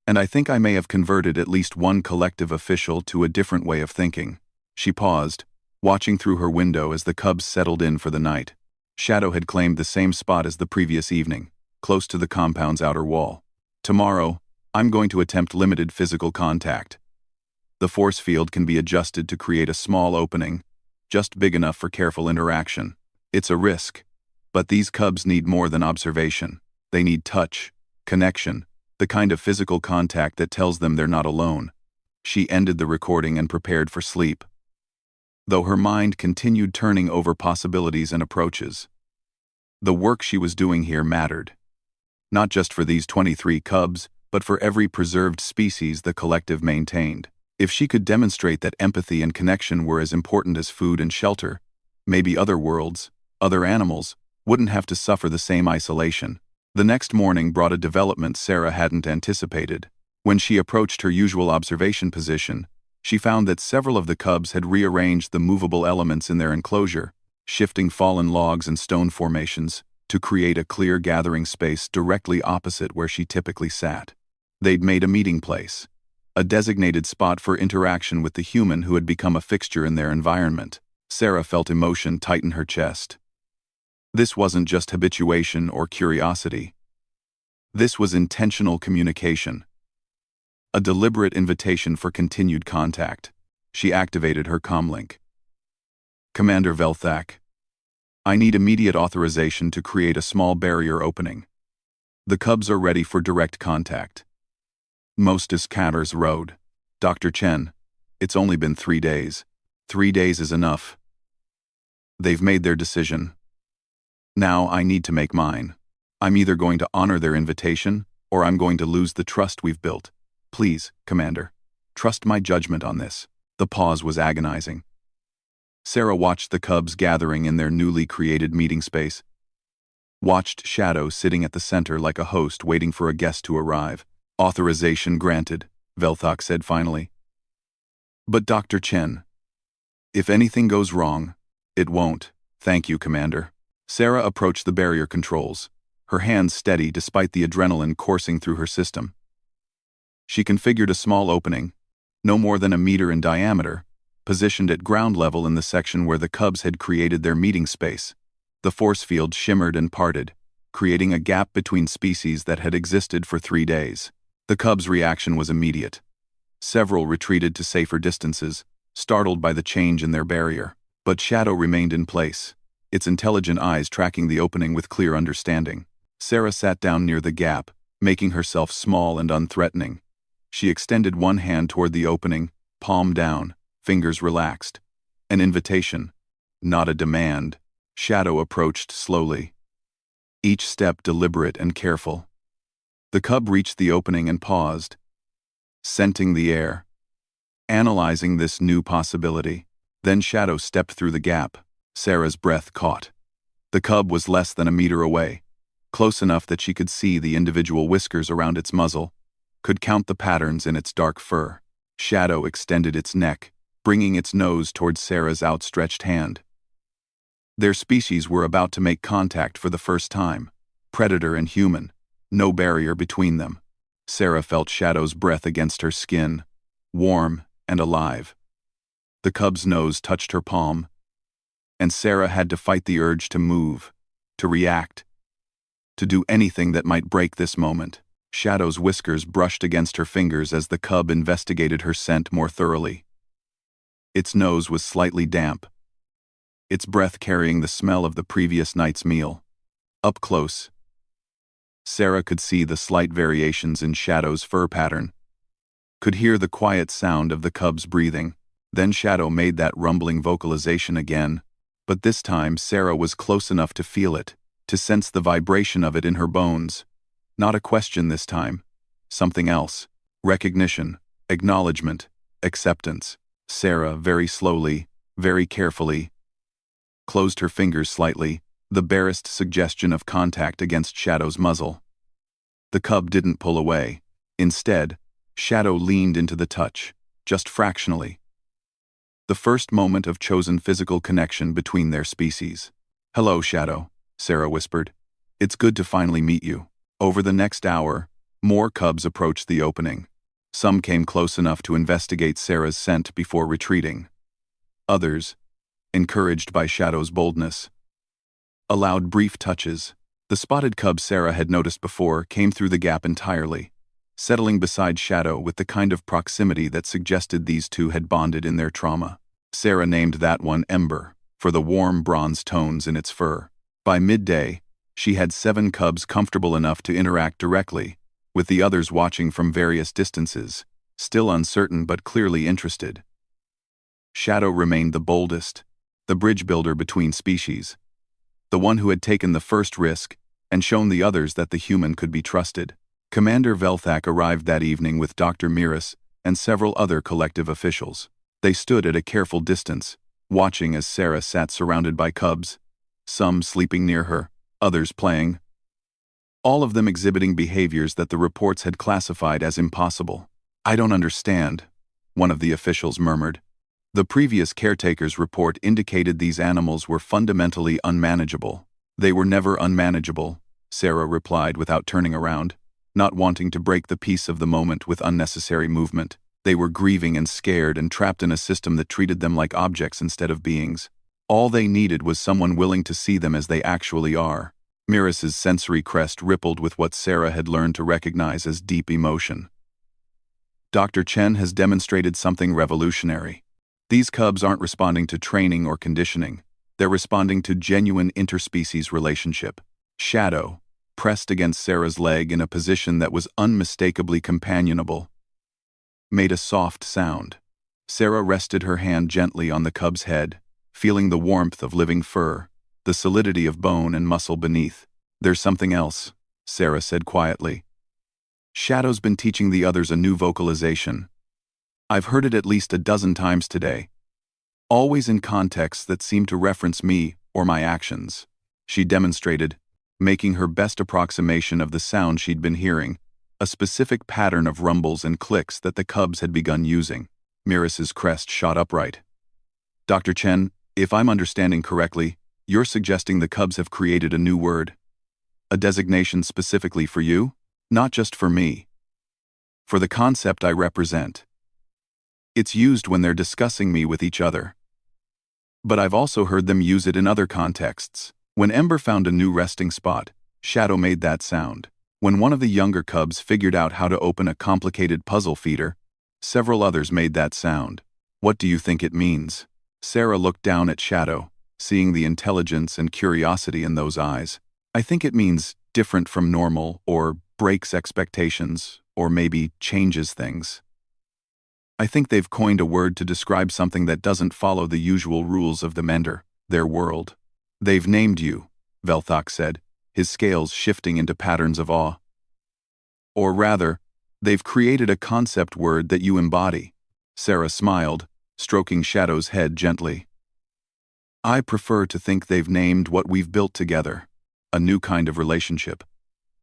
And I think I may have converted at least one collective official to a different way of thinking. She paused, watching through her window as the cubs settled in for the night. Shadow had claimed the same spot as the previous evening, close to the compound's outer wall. Tomorrow, I'm going to attempt limited physical contact. The force field can be adjusted to create a small opening, just big enough for careful interaction. It's a risk, but these cubs need more than observation. They need touch, connection, the kind of physical contact that tells them they're not alone. She ended the recording and prepared for sleep, though her mind continued turning over possibilities and approaches. The work she was doing here mattered, not just for these 23 cubs, but for every preserved species the collective maintained. If she could demonstrate that empathy and connection were as important as food and shelter, maybe other worlds, other animals, wouldn't have to suffer the same isolation. The next morning brought a development Sarah hadn't anticipated. When she approached her usual observation position, she found that several of the cubs had rearranged the movable elements in their enclosure, shifting fallen logs and stone formations to create a clear gathering space directly opposite where she typically sat. They'd made a meeting place, a designated spot for interaction with the human who had become a fixture in their environment. Sarah felt emotion tighten her chest. This wasn't just habituation or curiosity. This was intentional communication. A deliberate invitation for continued contact. She activated her comlink. Commander Velthak, I need immediate authorization to create a small barrier opening. The cubs are ready for direct contact. Mostis Catters Road. Dr. Chen, it's only been 3 days. 3 days is enough. They've made their decision. Now I need to make mine. I'm either going to honor their invitation, or I'm going to lose the trust we've built. Please, Commander, trust my judgment on this. The pause was agonizing. Sarah watched the cubs gathering in their newly created meeting space. Watched Shadow sitting at the center like a host waiting for a guest to arrive. Authorization granted, Velthak said finally. But Dr. Chen, if anything goes wrong, it won't. Thank you, Commander. Sarah approached the barrier controls, her hands steady despite the adrenaline coursing through her system. She configured a small opening, no more than a meter in diameter, positioned at ground level in the section where the cubs had created their meeting space. The force field shimmered and parted, creating a gap between species that had existed for 3 days. The cubs' reaction was immediate. Several retreated to safer distances, startled by the change in their barrier. But Shadow remained in place, its intelligent eyes tracking the opening with clear understanding. Sarah sat down near the gap, making herself small and unthreatening. She extended one hand toward the opening, palm down, fingers relaxed. An invitation, not a demand. Shadow approached slowly, each step deliberate and careful. The cub reached the opening and paused, scenting the air, analyzing this new possibility. Then Shadow stepped through the gap. Sarah's breath caught. The cub was less than a meter away, close enough that she could see the individual whiskers around its muzzle, could count the patterns in its dark fur. Shadow extended its neck, bringing its nose toward Sarah's outstretched hand. Their species were about to make contact for the first time, predator and human, no barrier between them. Sarah felt Shadow's breath against her skin, warm and alive. The cub's nose touched her palm, and Sarah had to fight the urge to move, to react, to do anything that might break this moment. Shadow's whiskers brushed against her fingers as the cub investigated her scent more thoroughly. Its nose was slightly damp, its breath carrying the smell of the previous night's meal. Up close, Sarah could see the slight variations in Shadow's fur pattern, could hear the quiet sound of the cub's breathing. Then Shadow made that rumbling vocalization again, but this time Sarah was close enough to feel it, to sense the vibration of it in her bones. Not a question this time. Something else. Recognition, acknowledgement, acceptance. Sarah, very slowly, very carefully, closed her fingers slightly, the barest suggestion of contact against Shadow's muzzle. The cub didn't pull away. Instead, Shadow leaned into the touch, just fractionally. The first moment of chosen physical connection between their species. "Hello, Shadow," Sarah whispered. "It's good to finally meet you." Over the next hour, more cubs approached the opening. Some came close enough to investigate Sarah's scent before retreating. Others, encouraged by Shadow's boldness, allowed brief touches. The spotted cub Sarah had noticed before came through the gap entirely, settling beside Shadow with the kind of proximity that suggested these two had bonded in their trauma. Sarah named that one Ember, for the warm bronze tones in its fur. By midday, she had 7 cubs comfortable enough to interact directly, with the others watching from various distances, still uncertain but clearly interested. Shadow remained the boldest, the bridge builder between species, the one who had taken the first risk and shown the others that the human could be trusted. Commander Velthak arrived that evening with Dr. Miras and several other collective officials. They stood at a careful distance, watching as Sarah sat surrounded by cubs, some sleeping near her, others playing, all of them exhibiting behaviors that the reports had classified as impossible. "I don't understand," one of the officials murmured. The previous caretaker's report indicated these animals were fundamentally unmanageable. "They were never unmanageable," Sarah replied without turning around, not wanting to break the peace of the moment with unnecessary movement. They were grieving and scared and trapped in a system that treated them like objects instead of beings. All they needed was someone willing to see them as they actually are. Miras's sensory crest rippled with what Sarah had learned to recognize as deep emotion. Dr. Chen has demonstrated something revolutionary. These cubs aren't responding to training or conditioning. They're responding to genuine interspecies relationship. Shadow, pressed against Sarah's leg in a position that was unmistakably companionable, made a soft sound. Sarah rested her hand gently on the cub's head, feeling the warmth of living fur, the solidity of bone and muscle beneath. "There's something else," Sarah said quietly. "Shadow's been teaching the others a new vocalization. I've heard it at least a dozen times today, always in contexts that seem to reference me or my actions." She demonstrated, making her best approximation of the sound she'd been hearing, a specific pattern of rumbles and clicks that the cubs had begun using. Miras's crest shot upright. "Dr. Chen, if I'm understanding correctly, you're suggesting the cubs have created a new word, a designation specifically for you, not just for me." for the concept I represent. It's used when they're discussing me with each other. But I've also heard them use it in other contexts. When Ember found a new resting spot, Shadow made that sound. When one of the younger cubs figured out how to open a complicated puzzle feeder, several others made that sound. What do you think it means? Sarah looked down at Shadow, seeing the intelligence and curiosity in those eyes. I think it means different from normal, or breaks expectations, or maybe changes things. I think they've coined a word to describe something that doesn't follow the usual rules of the Mender, their world. They've named you, Velthak said, his scales shifting into patterns of awe. Or rather, they've created a concept word that you embody. Sarah smiled, stroking Shadow's head gently. I prefer to think they've named what we've built together, a new kind of relationship.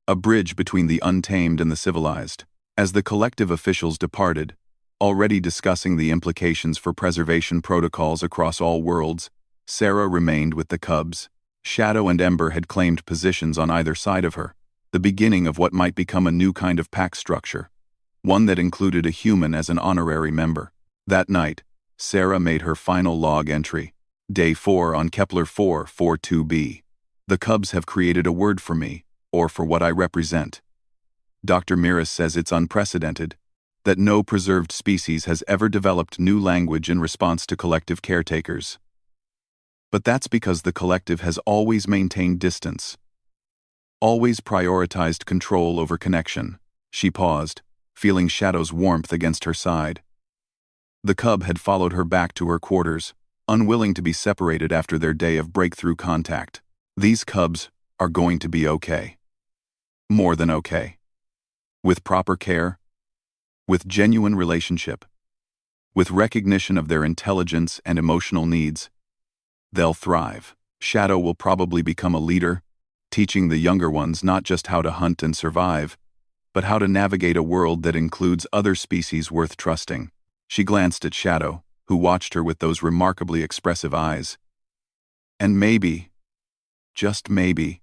A bridge between the untamed and the civilized. As the collective officials departed, already discussing the implications for preservation protocols across all worlds, Sarah remained with the cubs. Shadow and Ember had claimed positions on either side of her, the beginning of what might become a new kind of pack structure, one that included a human as an honorary member. That night, Sarah made her final log entry. Day 4 on Kepler 442b. The cubs have created a word for me, or for what I represent. Dr. Miras says it's unprecedented, that no preserved species has ever developed new language in response to collective caretakers. But that's because the collective has always maintained distance, always prioritized control over connection. She paused, feeling Shadow's warmth against her side. The cub had followed her back to her quarters, unwilling to be separated after their day of breakthrough contact. These cubs are going to be okay. More than okay. With proper care, with genuine relationship, with recognition of their intelligence and emotional needs, they'll thrive. Shadow will probably become a leader, teaching the younger ones not just how to hunt and survive, but how to navigate a world that includes other species worth trusting. She glanced at Shadow, who watched her with those remarkably expressive eyes. And maybe, just maybe,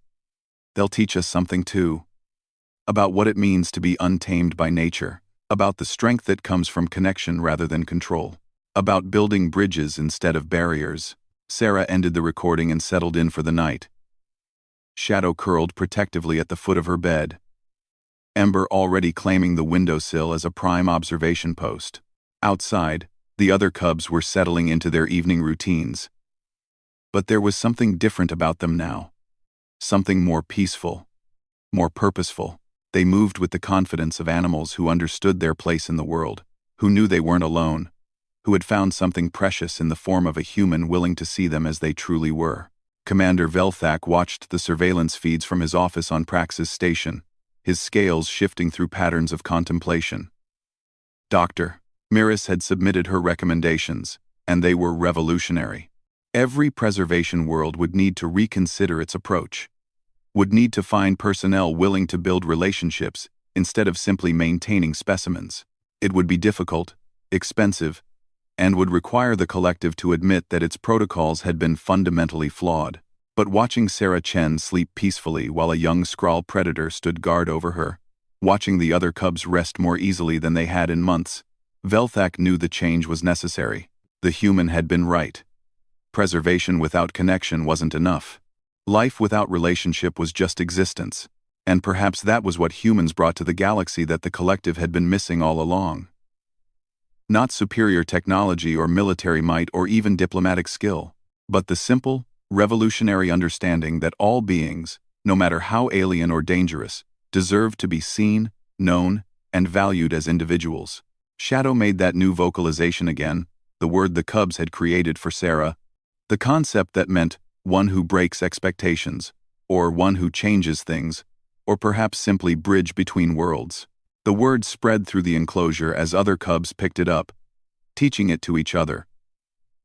they'll teach us something too. About what it means to be untamed by nature, about the strength that comes from connection rather than control, about building bridges instead of barriers. Sarah ended the recording and settled in for the night. Shadow curled protectively at the foot of her bed, Ember already claiming the windowsill as a prime observation post. Outside, the other cubs were settling into their evening routines. But there was something different about them now. Something more peaceful, more purposeful. They moved with the confidence of animals who understood their place in the world, who knew they weren't alone, who had found something precious in the form of a human willing to see them as they truly were. Commander Velthak watched the surveillance feeds from his office on Praxis Station, his scales shifting through patterns of contemplation. Dr. Miras had submitted her recommendations, and they were revolutionary. Every preservation world would need to reconsider its approach, would need to find personnel willing to build relationships instead of simply maintaining specimens. It would be difficult, expensive, and would require the collective to admit that its protocols had been fundamentally flawed. But watching Sarah Chen sleep peacefully while a young Skrull predator stood guard over her, watching the other cubs rest more easily than they had in months, Velthak knew the change was necessary. The human had been right. Preservation without connection wasn't enough. Life without relationship was just existence, and perhaps that was what humans brought to the galaxy that the collective had been missing all along. Not superior technology or military might or even diplomatic skill, but the simple, revolutionary understanding that all beings, no matter how alien or dangerous, deserve to be seen, known, and valued as individuals. Shadow made that new vocalization again, the word the cubs had created for Sarah, the concept that meant one who breaks expectations, or one who changes things, or perhaps simply bridge between worlds. The word spread through the enclosure as other cubs picked it up, teaching it to each other,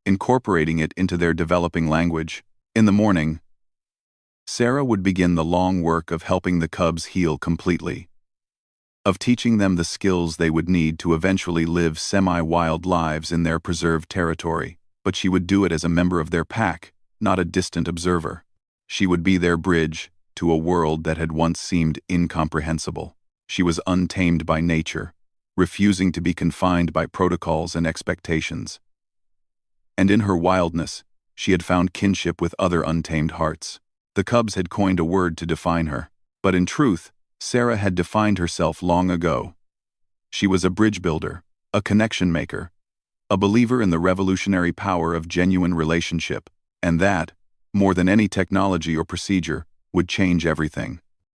incorporating it into their developing language. In the morning, Sarah would begin the long work of helping the cubs heal completely, of teaching them the skills they would need to eventually live semi-wild lives in their preserved territory, but she would do it as a member of their pack, not a distant observer. She would be their bridge to a world that had once seemed incomprehensible. She was untamed by nature, refusing to be confined by protocols and expectations. And in her wildness, she had found kinship with other untamed hearts. The cubs had coined a word to define her, but in truth, Sarah had defined herself long ago. She was a bridge builder, a connection maker, a believer in the revolutionary power of genuine relationship, and that, more than any technology or procedure, would change everything.